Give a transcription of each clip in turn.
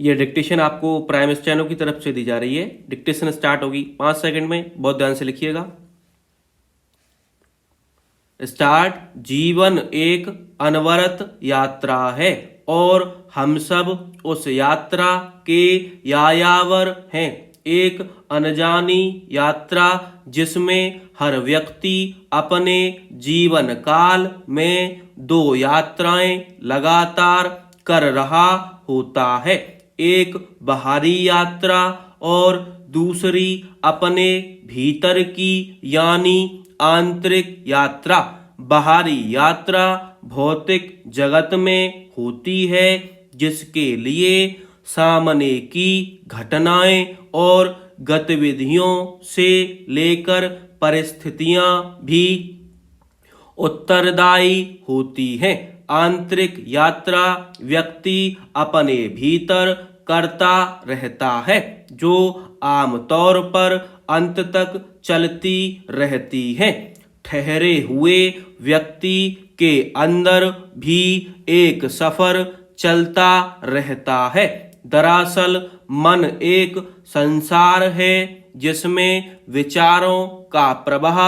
ये डिक्टेशन आपको prime steno की तरफ से दी जा रही है। डिक्टेशन स्टार्ट होगी 5 सेकंड में, बहुत ध्यान से लिखिएगा। स्टार्ट। जीवन एक अनवरत यात्रा है और हम सब उस यात्रा के यायावर हैं। एक अनजानी यात्रा जिसमें हर व्यक्ति अपने जीवन काल में 2 यात्राएं लगातार कर रहा होता है, एक बाहरी यात्रा और दूसरी अपने भीतर की यानी आंतरिक यात्रा। बाहरी यात्रा भौतिक जगत में होती है, जिसके लिए सामने की घटनाएं और गतिविधियों से लेकर परिस्थितियां भी उत्तरदायी होती हैं। आंतरिक यात्रा व्यक्ति अपने भीतर करता रहता है, जो आमतौर पर अंत तक चलती रहती है। ठहरे हुए व्यक्ति के अंदर भी एक सफर चलता रहता है। दरअसल मन एक संसार है जिसमें विचारों का प्रवाह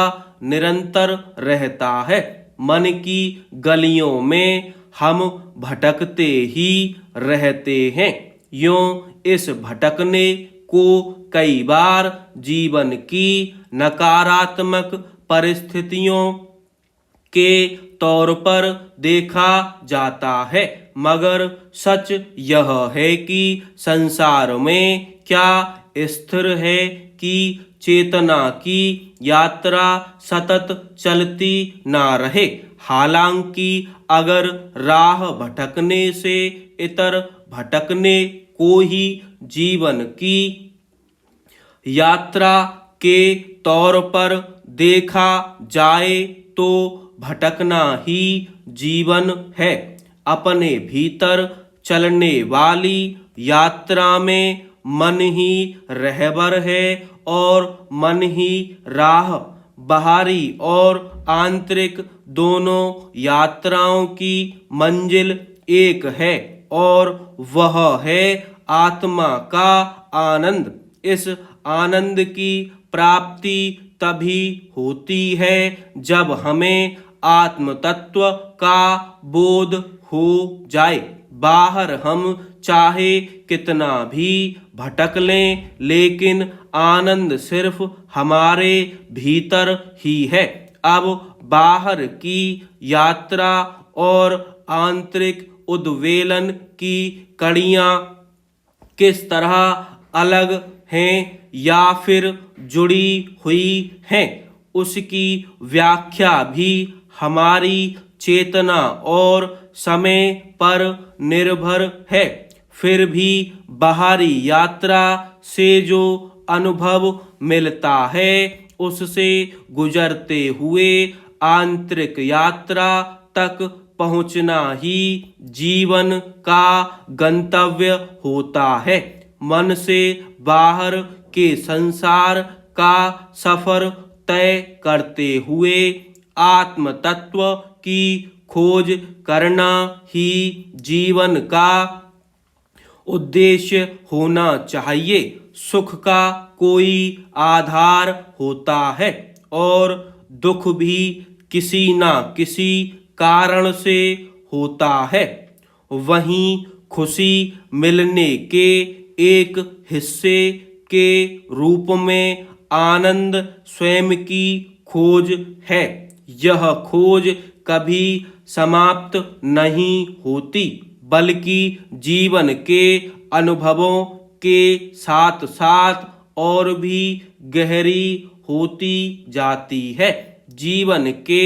निरंतर रहता है। मन की गलियों में हम भटकते ही रहते हैं। यूं इस भटकने को कई बार जीवन की नकारात्मक परिस्थितियों के तौर पर देखा जाता है, मगर सच यह है कि संसार में क्या स्थिर है कि चेतना की यात्रा सतत चलती ना रहे। हालांकि अगर राह भटकने से इतर भटकने को ही जीवन की यात्रा के तौर पर देखा जाए तो भटकना ही जीवन है। अपने भीतर चलने वाली यात्रा में मन ही रहबर है और मन ही राह। बाहरी और आंतरिक दोनों यात्राओं की मंजिल एक है और वह है आत्मा का आनंद। इस आनंद की प्राप्ति तभी होती है जब हमें आत्म तत्व का बोध हो जाए। बाहर हम चाहे कितना भी भटक लें, लेकिन आनंद सिर्फ हमारे भीतर ही है। अब बाहर की यात्रा और आंतरिक उद्वेलन की कड़ियाँ किस तरह अलग हैं या फिर जुड़ी हुई हैं, उसकी व्याख्या भी हमारी चेतना और समय पर निर्भर है। फिर भी बाहरी यात्रा से जो अनुभव मिलता है, उससे गुजरते हुए आंतरिक यात्रा तक पहुंचना ही जीवन का गंतव्य होता है। मन से बाहर के संसार का सफर तय करते हुए आत्म तत्व की खोज करना ही जीवन का उद्देश्य होना चाहिए। सुख का कोई आधार होता है और दुख भी किसी न किसी कारण से होता है। वहीं खुशी मिलने के एक हिस्से के रूप में आनंद स्वयं की खोज है। यह खोज कभी समाप्त नहीं होती, बल्कि जीवन के अनुभवों के साथ साथ और भी गहरी होती जाती है। जीवन के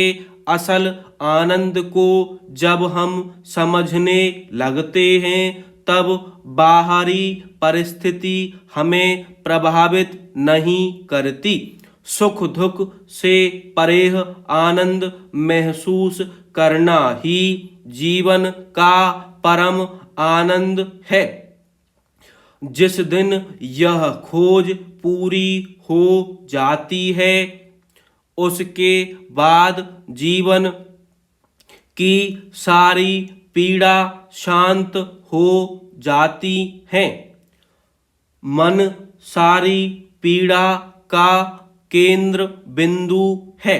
असल आनंद को जब हम समझने लगते हैं, तब बाहरी परिस्थिति हमें प्रभावित नहीं करती। सुख दुख से परे आनंद महसूस करना ही जीवन का परम आनंद है। जिस दिन यह खोज पूरी हो जाती है, उसके बाद जीवन की सारी पीड़ा शांत हो जाती हैं। मन सारी पीड़ा का केंद्र बिंदु है।